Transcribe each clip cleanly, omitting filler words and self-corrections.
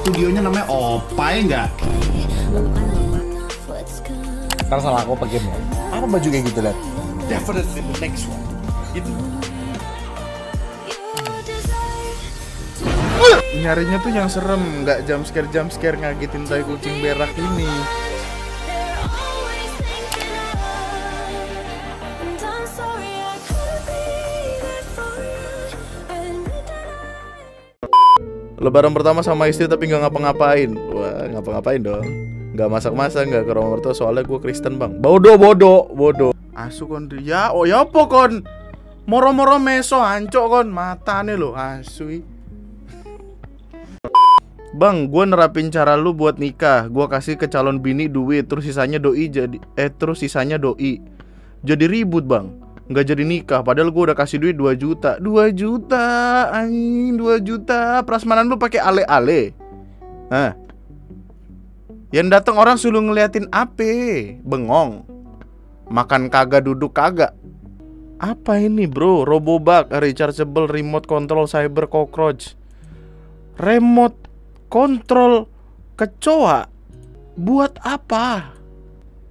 studionya namanya Opai nggak? Ntar salah aku pakai game ya. Apa baju kayak gitu liat? Definitely the next one. Gitu. Nyarinya tuh yang serem, nggak jump scare ngagetin tai kucing berak ini. Lebaran pertama sama istri tapi nggak ngapa-ngapain. Wah, ngapa-ngapain dong. Nggak masak-masak, nggak ke rumah mertua soalnya gue Kristen bang. Bodoh. Asu kon ya, oh ya apa kon? Moro-moro meso hancok kon, matane lo asu. Bang, gue nerapin cara lu buat nikah. Gue kasih ke calon bini duit, terus sisanya doi jadi ribut bang. Nggak jadi nikah, padahal gue udah kasih duit 2 juta. 2 juta, anjing 2 juta. Prasmanan lu pakai ale-ale. Hah? Yang datang orang suruh ngeliatin ape, bengong. Makan kagak, duduk kagak. Apa ini bro? Robobug, rechargeable remote control cyber cockroach. Remote kontrol kecoa buat apa?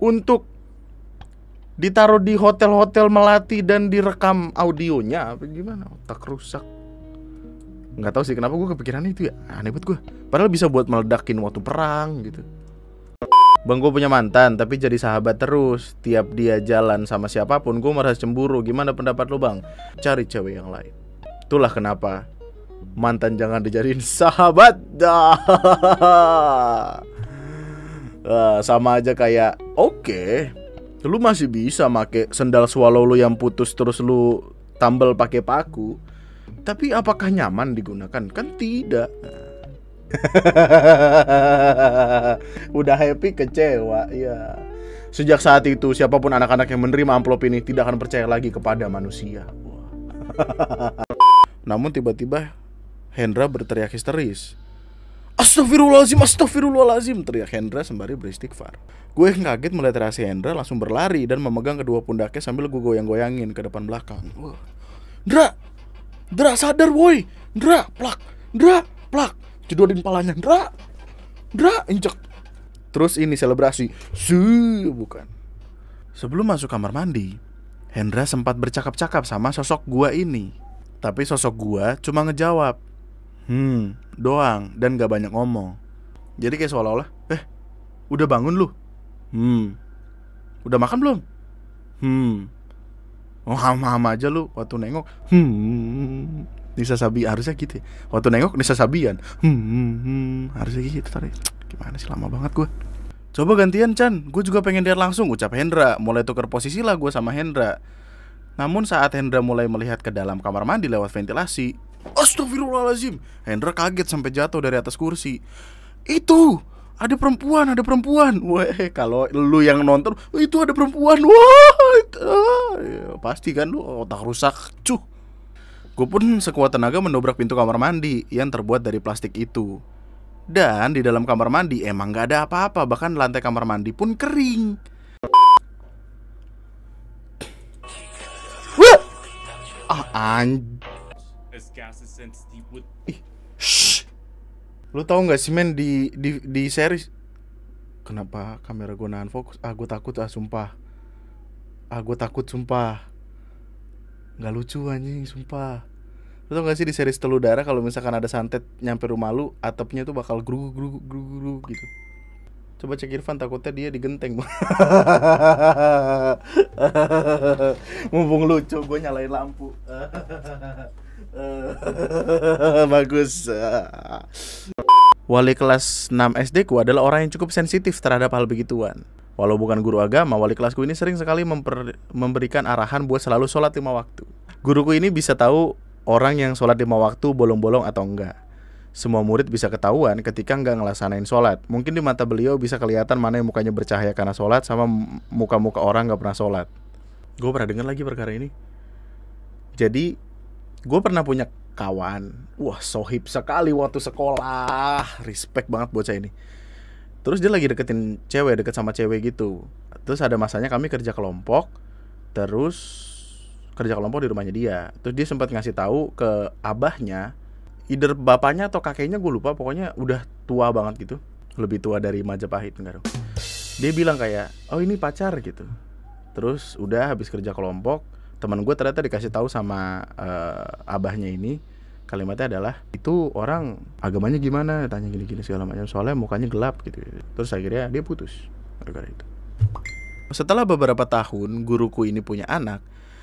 Untuk ditaruh di hotel-hotel melati dan direkam audionya apa gimana? Otak rusak. Nggak tahu sih kenapa gue kepikiran itu ya. Aneh banget gue. Padahal bisa buat meledakin waktu perang gitu. Bang, gue punya mantan tapi jadi sahabat terus. Tiap dia jalan sama siapapun gue merasa cemburu. Gimana pendapat lo bang? Cari cewek yang lain. Itulah kenapa mantan jangan dijadiin sahabat. Sama aja kayak oke, lu masih bisa make sendal swallow lu yang putus terus lu tambal pakai paku. Tapi apakah nyaman digunakan? Kan tidak. Udah happy kecewa ya. Sejak saat itu siapapun anak-anak yang menerima amplop ini tidak akan percaya lagi kepada manusia. Namun tiba-tiba Hendra berteriak histeris. Astagfirullahaladzim, teriak Hendra sembari beristighfar. Gue kaget melihat reaksi Hendra, langsung berlari dan memegang kedua pundaknya sambil gue goyang-goyangin ke depan belakang. Dra sadar woi. Dra, plak. Jedotin palanya. Dra, injek. Terus ini selebrasi. Bukan. Sebelum masuk kamar mandi, Hendra sempat bercakap-cakap sama sosok gua ini. Tapi sosok gua cuma ngejawab doang dan gak banyak ngomong. Jadi kayak seolah-olah udah bangun lu? Udah makan belum? Oh hama-hama aja lu. Waktu nengok Nisa Sabi, harusnya gitu ya. Waktu nengok Nisa Sabian harusnya gitu tadi. Gimana sih, lama banget gue. Coba gantian Chan, gue juga pengen lihat langsung, ucap Hendra. Mulai tuker posisi lah gue sama Hendra. Namun saat Hendra mulai melihat ke dalam kamar mandi lewat ventilasi, astagfirullahaladzim, Hendra kaget sampai jatuh dari atas kursi. Itu ada perempuan. Weh, kalau lu yang nonton, itu ada perempuan. Wah, pasti kan lu otak rusak, cuh. Gue pun sekuat tenaga mendobrak pintu kamar mandi yang terbuat dari plastik itu. Dan di dalam kamar mandi emang gak ada apa-apa. Bahkan lantai kamar mandi pun kering. Lu tahu gak sih men, di series. Kenapa kamera gue nahan fokus? Gue takut sumpah. Gue takut sumpah. Gak lucu anjing, sumpah. Lu tau gak sih di series Telur Darah kalau misalkan ada santet nyampe rumah lu, atapnya tuh bakal gru gitu. Coba cek Irfan, takutnya dia digenteng. Mumpung lucu, gue nyalain lampu. Bagus. Wali kelas 6 SD ku adalah orang yang cukup sensitif terhadap hal begituan. Walau bukan guru agama, wali kelasku ini sering sekali memberikan arahan buat selalu sholat 5 waktu. Guruku ini bisa tahu orang yang sholat 5 waktu bolong-bolong atau enggak. Semua murid bisa ketahuan ketika enggak ngelaksanain sholat. Mungkin di mata beliau bisa kelihatan mana yang mukanya bercahaya karena sholat sama muka-muka orang gak pernah sholat. Gue pernah dengar lagi perkara ini. Jadi gue pernah punya kawan, wah sohib sekali waktu sekolah. Respect banget bocah ini. Terus dia lagi deket sama cewek gitu. Terus ada masanya kami kerja kelompok di rumahnya dia. Terus dia sempat ngasih tahu ke abahnya either bapaknya atau kakeknya gue lupa, pokoknya udah tua banget gitu, lebih tua dari Majapahit enggak dong. Dia bilang kayak, oh ini pacar gitu. Terus udah habis kerja kelompok, teman gue ternyata dikasih tahu sama abahnya ini, kalimatnya adalah, itu orang agamanya gimana, tanya gini-gini segala macam, soalnya mukanya gelap gitu. Terus akhirnya dia putus gara-gara itu. Setelah beberapa tahun guruku ini punya anak.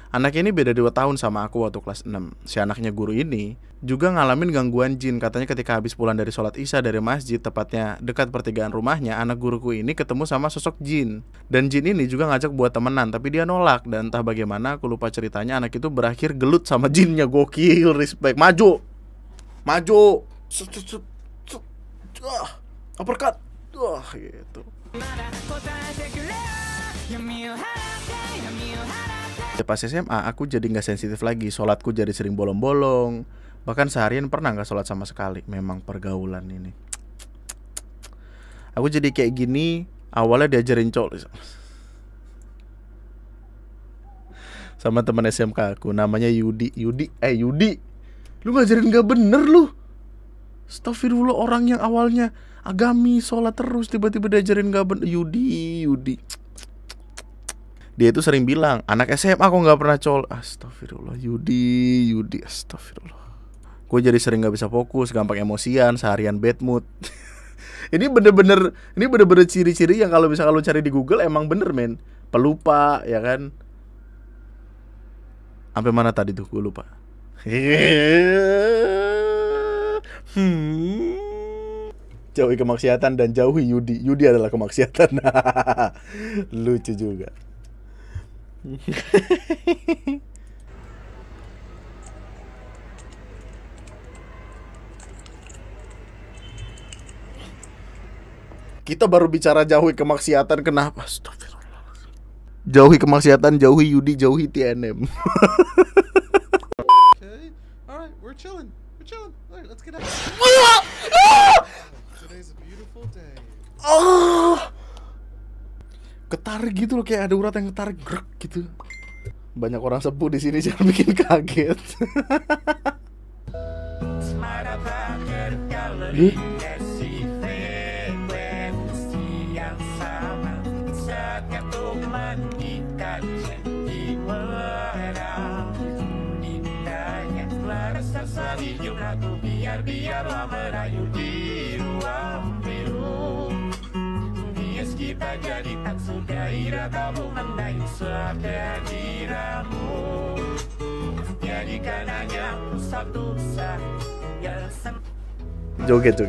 Anaknya ini beda 2 tahun sama aku waktu kelas 6. Si anaknya guru ini juga ngalamin gangguan jin. Katanya ketika habis pulang dari sholat isya dari masjid, tepatnya dekat pertigaan rumahnya, anak guruku ini ketemu sama sosok jin. Dan jin ini juga ngajak buat temenan, tapi dia nolak. Dan entah bagaimana, aku lupa ceritanya, anak itu berakhir gelut sama jinnya. Gokil, respect. Maju, maju, uppercut, gitu. Pas SMA aku jadi gak sensitif lagi. Sholatku jadi sering bolong-bolong. Bahkan seharian pernah gak sholat sama sekali. Memang pergaulan ini. Aku jadi kayak gini awalnya diajarin cowok sama teman SMK aku, namanya Yudi. Yudi, lu ngajarin gak bener lu. Astagfirullah, orang yang awalnya agami, sholat terus, tiba-tiba diajarin gak bener. Yudi. Dia itu sering bilang, anak SMA kok gak pernah col. Astagfirullah, Yudi, astagfirullah. Gue jadi sering gak bisa fokus, gampang emosian, seharian bad mood. Ini bener-bener ciri-ciri yang kalau bisa kalau cari di Google emang bener men. Pelupa, ya kan. Sampai mana tadi tuh, gue lupa. Jauhi kemaksiatan dan jauhi Yudi. Yudi adalah kemaksiatan. Lucu juga. Kita baru bicara jauhi kemaksiatan, kenapa? Astagfirullah. Jauhi kemaksiatan, jauhi Yudi, jauhi TNM. Okay, alright, we're chilling. Alright, let's get out. Today's a beautiful day. Ketarik gitu loh, kayak ada urat yang ketarik, grek gitu. Banyak orang sepuh di sini, jangan bikin kaget. Biarlah merayu di ruang biru. Bias kita jadi tak sudaira, kamu mendayu sekehadiranmu. Jadikan hanya satu sah yang Joget